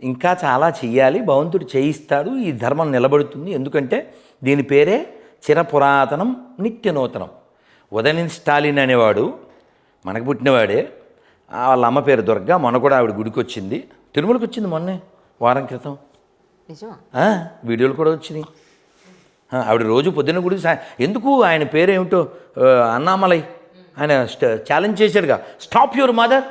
ఇంకా చాలా చెయ్యాలి, భగవంతుడు చేయిస్తాడు, ఈ ధర్మం నిలబడుతుంది. ఎందుకంటే దీని పేరే చిరపురాతనం నిత్య నూతనం. ఉదయనిధి స్టాలిన్ అనేవాడు మనకు పుట్టినవాడే. వాళ్ళ అమ్మ పేరు దుర్గా. మొన్న కూడా ఆవిడ గుడికి వచ్చింది, తిరుమలకి వచ్చింది మొన్నే వారం క్రితం. వీడియోలు కూడా వచ్చినాయి. ఆవిడ రోజు పొద్దున్న గుడికి ఎందుకు ఆయన పేరు ఏమిటో అన్నామలై ఆయన ఛాలెంజ్ చేశాడుగా, stop your mother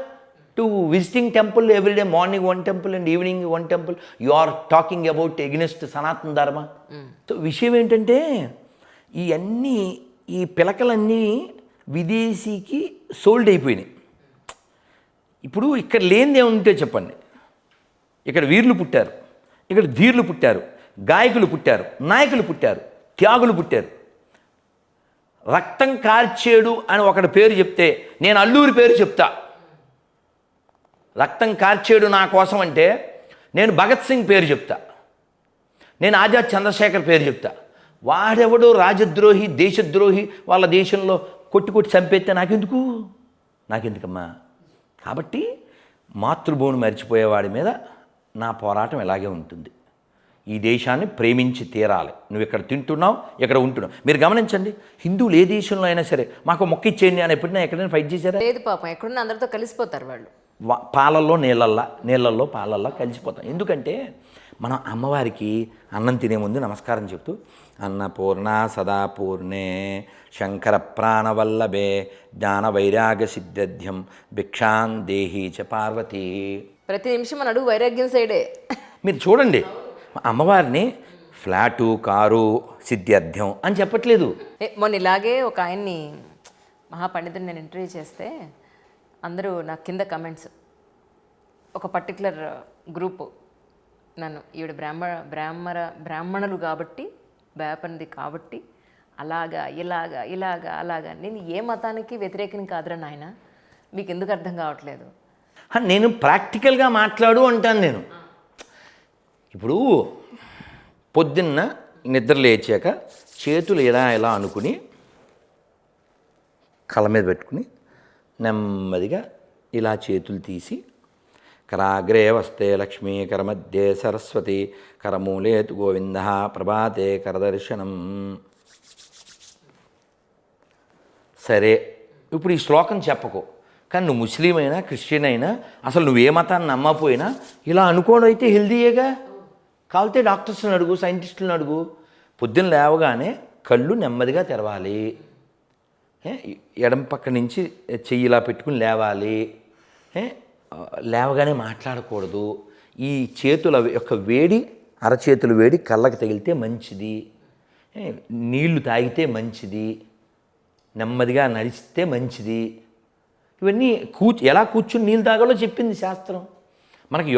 to visiting temple everyday, morning one temple and evening one temple, you are talking about against Sanatana Dharma. So విషయం ఏంటంటే ఇవన్నీ ఈ పిలకలన్నీ విదేశీకి సోల్డ్ అయిపోయినాయి. ఇప్పుడు ఇక్కడ లేనిది ఏముంటే చెప్పండి. ఇక్కడ వీరులు పుట్టారు, ఇక్కడ ధీరులు పుట్టారు, గాయకులు పుట్టారు, నాయకులు పుట్టారు, త్యాగులు పుట్టారు. రక్తం కార్చేడు అని ఒకటి పేరు చెప్తే నేను అల్లూరి పేరు చెప్తా. రక్తం కార్చేడు నా కోసం అంటే నేను భగత్ సింగ్ పేరు చెప్తా, నేను ఆజాద్ చంద్రశేఖర్ పేరు చెప్తా. వాడెవడో రాజద్రోహి, దేశద్రోహి వాళ్ళ దేశంలో కొట్టి చంపేస్తే నాకెందుకమ్మా. కాబట్టి మాతృభూమిని మర్చిపోయేవాడి మీద నా పోరాటం ఇలాగే ఉంటుంది. ఈ దేశాన్ని ప్రేమించి తీరాలి. నువ్వు ఇక్కడ తింటున్నావు, ఇక్కడ ఉంటున్నావు. మీరు గమనించండి, హిందువులు ఏ దేశంలో అయినా సరే మాకు మొక్క ఇచ్చేయండి అని ఎప్పుడైనా ఎక్కడైనా ఫైట్ చేశారా? లేదు పాపం, ఎక్కడున్నా అందరితో కలిసిపోతారు వాళ్ళు. పాలల్లో నీళ్ళల్లో పాలల్లో కలిసిపోతాం. ఎందుకంటే మనం అమ్మవారికి అన్నం తినే ముందు నమస్కారం చెప్తూ అన్నపూర్ణ సదాపూర్ణే శంకర ప్రాణవల్లభే జ్ఞాన వైరాగ్య సిద్ధ్యర్థ్యం భిక్షాం దేహి చ పార్వతి. ప్రతి నిమిషం మన అడుగు వైరాగ్యం సైడే. మీరు చూడండి, అమ్మవారిని ఫ్లాటు, కారు, సిద్ధ్యర్థ్యం అని చెప్పట్లేదు. మొన్న ఇలాగే ఒక ఆయన్ని మహాపండితుని నేను ఇంటర్వ్యూ చేస్తే అందరూ నా కింద కమెంట్స్, ఒక పర్టికులర్ గ్రూపు నన్ను ఈవిడ బ్రాహ్మణులు కాబట్టి, వేపనిది కాబట్టి అలాగా ఇలాగా. నేను ఏ మతానికి వ్యతిరేకం కాదురా నాయన, మీకు ఎందుకు అర్థం కావట్లేదు? నేను ప్రాక్టికల్గా మాట్లాడు అంటాను. నేను ఇప్పుడు పొద్దున్న నిద్ర లేచాక చేతులు ఇలా అనుకుని కళ్ళ మీద పెట్టుకుని నెమ్మదిగా ఇలా చేతులు తీసి కరాగ్రే వస్తే లక్ష్మీ, కరమధ్యే సరస్వతి, కరమూలేతు గోవింద, ప్రభాతే కరదర్శనం. సరే, ఇప్పుడు ఈ శ్లోకం చెప్పకు, కానీ నువ్వు ముస్లిం అయినా క్రిస్టియన్ అయినా అసలు నువ్వు ఏ మతాన్ని నమ్మపోయినా ఇలా అనుకోవడం అయితే హెల్దీయేగా. కావాలితే డాక్టర్స్ని అడుగు, సైంటిస్టులను అడుగు. పొద్దున్న లేవగానే కళ్ళు నెమ్మదిగా తెరవాలి, ఎడం పక్క నుంచి చెయ్యి ఇలా పెట్టుకుని లేవాలి, లేవగానే మాట్లాడకూడదు. ఈ చేతుల యొక్క వేడి, అరచేతుల వేడి కళ్ళకి తగిలితే మంచిది, నీళ్లు తాగితే మంచిది, నెమ్మదిగా నడిస్తే మంచిది. ఇవన్నీ ఎలా కూర్చుని నీళ్ళు తాగాలో చెప్పింది శాస్త్రం. మనకి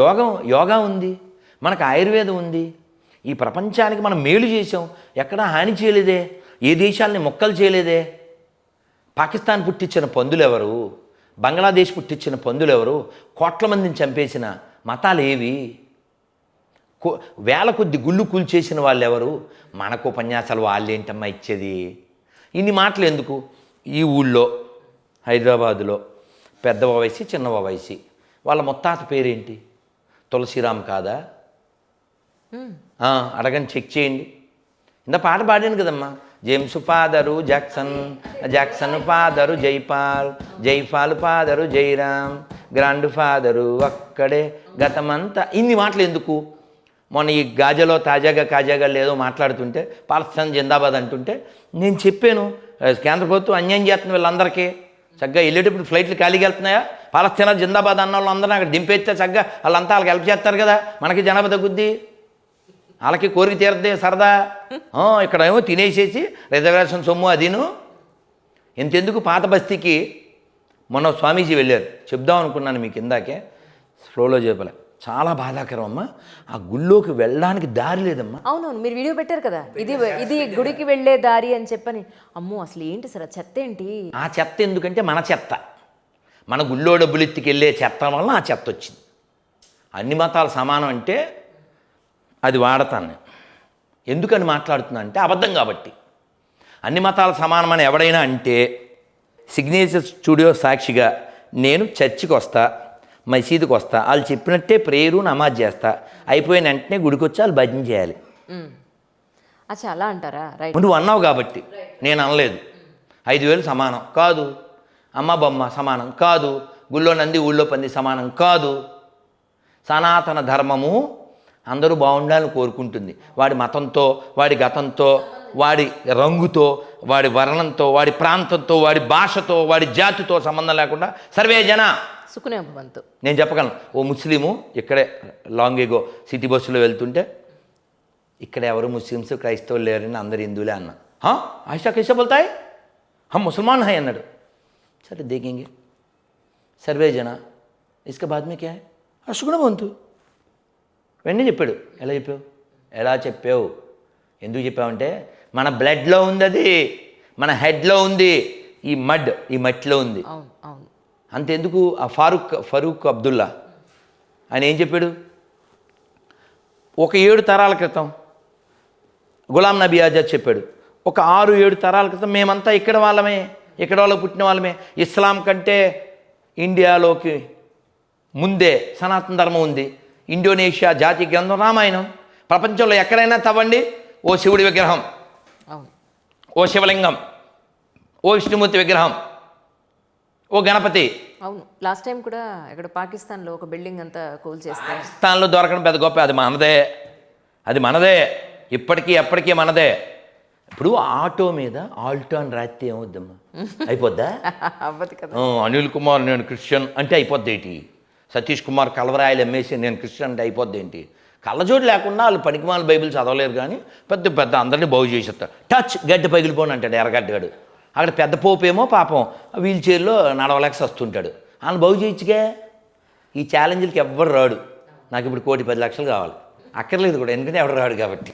యోగా ఉంది, మనకు ఆయుర్వేదం ఉంది. ఈ ప్రపంచానికి మనం మేలు చేసాం, ఎక్కడా హాని చేయలేదే, ఏ దేశాలని మొక్కలు చేయలేదే. పాకిస్తాన్ పుట్టించిన పందులు ఎవరు? బంగ్లాదేశ్ పుట్టించిన పందులు ఎవరు? కోట్ల మందిని చంపేసిన మతాలు ఏవి? వేల కొద్ది గుళ్ళు కూల్చేసిన వాళ్ళు ఎవరు? మనకు ఉపన్యాసాలు వాళ్ళేంటమ్మా ఇచ్చేది? ఇన్ని మాటలు ఎందుకు? ఈ ఊళ్ళో హైదరాబాదులో పెద్ద వయసి చిన్న వయసి వాళ్ళ ముత్తాత పేరేంటి? తులసిరామ్ కాదా? అడగని, చెక్ చేయండి. ఇంత పాట పాడాను కదమ్మా, James father Jackson father Jaipal father Jairam, grand father ఒక్కడే గతమంతా. ఇన్ని మాటలు ఎందుకు? మొన్న ఈ గాజాలో తాజాగా లేదో మాట్లాడుతుంటే పాకిస్తాన్ జిందాబాద్ అంటుంటే నేను చెప్పాను, కేంద్ర ప్రభుత్వం అన్యాయం చేస్తుంది వీళ్ళందరికీ. చక్కగా వెళ్ళేటప్పుడు ఫ్లైట్లు ఖాళీగా వెళ్తున్నాయా? పాలస్తీనా జిందాబాద్ అన్న వాళ్ళందరూ అక్కడ దింపేస్తే చక్కగా వాళ్ళంతా వాళ్ళకి హెల్ప్ చేస్తారు కదా, మనకి జనాభా తగ్గుద్ది, వాళ్ళకి కోరిక తీరద్దే సరదా. ఇక్కడ ఏమో తినేసేసి రిజర్వేషన్ సొమ్ము అదిను. ఎంతెందుకు పాత బస్తీకి మొన్న స్వామీజీ వెళ్ళారు, చెప్దాం అనుకున్నాను మీకు ఇందాకే, ఫ్లోలో చెప్పలే. చాలా బాధాకరం అమ్మా, ఆ గుళ్ళోకి వెళ్ళడానికి దారి లేదమ్మా. అవునవును, మీరు వీడియో పెట్టారు కదా, ఇది గుడికి వెళ్ళే దారి అని చెప్పని. అమ్మో, అసలు ఏంటి సార్ ఆ చెత్త ఏంటి? ఆ చెత్త ఎందుకంటే మన చెత్త, మన గుళ్ళో డబ్బులు ఎత్తుకెళ్ళే చెత్త వల్ల ఆ చెత్త వచ్చింది. అన్ని మతాలు సమానం అంటే అది వాడతాను నేను. ఎందుకని మాట్లాడుతున్నా అంటే అబద్ధం కాబట్టి. అన్ని మతాలు సమానమని ఎవడైనా అంటే సిగ్నేచర్ స్టూడియో సాక్షిగా నేను చర్చికి వస్తా, మసీదుకి వస్తా, వాళ్ళు చెప్పినట్టే ప్రేయరు నమాజ్ చేస్తా, అయిపోయిన వెంటనే గుడికి వచ్చి వాళ్ళు భజన చేయాలి. అచ్చా, అలా అంటారా? రైట్. నువ్వు అన్నావు కాబట్టి నేను అనలేదు. 5,000 సమానం కాదు, అమ్మ బొమ్మ సమానం కాదు, గుళ్ళో నంది ఊళ్ళో పంది సమానం కాదు. సనాతన ధర్మము అందరూ బాగుండాలని కోరుకుంటుంది. వాడి మతంతో, వాడి గతంతో, వాడి రంగుతో, వాడి వర్ణంతో, వాడి ప్రాంతంతో, వాడి భాషతో, వాడి జాతితో సంబంధం లేకుండా సర్వే జన సుఖనే భవంతు. నేను చెప్పగలను. ఓ ముస్లిము ఇక్కడే లాంగేగో సిటీ బస్సులో వెళ్తుంటే ఇక్కడ ఎవరు ముస్లిమ్స్ క్రైస్తవులు లేరని అందరు హిందువులే అన్నా. ఆయిషా कैसे बोलता है, हम मुसलमान हैं అన్నాడు. సరే देखेंगे సర్వే జన इसके बाद में क्या है, సుగుణ భవంతు. వెంటనే చెప్పాడు. ఎలా చెప్పావు ఎందుకు చెప్పావంటే మన బ్లడ్లో ఉంది, అది మన హెడ్లో ఉంది, ఈ మట్టిలో ఉంది. అవును అవును. అంతెందుకు ఆ ఫరూక్ అబ్దుల్లా ఆయన ఏం చెప్పాడు, ఒక 7 తరాల క్రితం గులాం నబీ ఆజాద్ చెప్పాడు, ఒక 6-7 తరాల క్రితం మేమంతా ఇక్కడ వాళ్ళమే, ఇక్కడ వాళ్ళకి పుట్టిన వాళ్ళమే. ఇస్లాం కంటే ఇండియాలోకి ముందే సనాతన ధర్మం ఉంది. ఇండోనేషియా జాతీయ గ్రంథం రామాయణం. ప్రపంచంలో ఎక్కడైనా తవ్వండి, ఓ శివుడి విగ్రహం, అవును, ఓ శివలింగం, ఓ విష్ణుమూర్తి విగ్రహం, ఓ గణపతి. అవును. లాస్ట్ టైం కూడా ఇక్కడ పాకిస్తాన్లో ఒక బిల్డింగ్ అంతా కూల్ చేస్తారు. పాకిస్తాన్లో దొరకడం పెద్ద గొప్ప, అది మనదే ఇప్పటికీ ఎప్పటికీ మనదే. ఇప్పుడు ఆటో మీద ఆల్టో అని రాస్తే ఏమవుద్దమ్మా, అయిపోద్దా? అవ్వదు కదా. అనిల్ కుమార్ నేను క్రిస్టియన్ అంటే అయిపోద్ది ఏంటి, సతీష్ కుమార్ కలవరాయలు అమ్మేసి నేను క్రిస్టియన్ అంటే అయిపోద్ది ఏంటి? కళ్ళజోడు లేకుండా వాళ్ళు పనికిమాల బైబిల్ చదవలేరు, కానీ పెద్ద అందరినీ బాగు చేసేస్తారు. టచ్ గడ్డ పగిలిపోను అంటాడు ఎర్రగడ్డగాడు. అక్కడ పెద్ద పోపేమో పాపం వీల్ చైర్లో నడవలేక వస్తుంటాడు. ఆయన బాగు చేయొచ్చుగా. ఈ ఛాలెంజ్లకి ఎవ్వరు రాడు. నాకు ఇప్పుడు 1,10,00,000 కావాలి, అక్కర్లేదు కూడా, ఎందుకంటే ఎవడు రాడు కాబట్టి.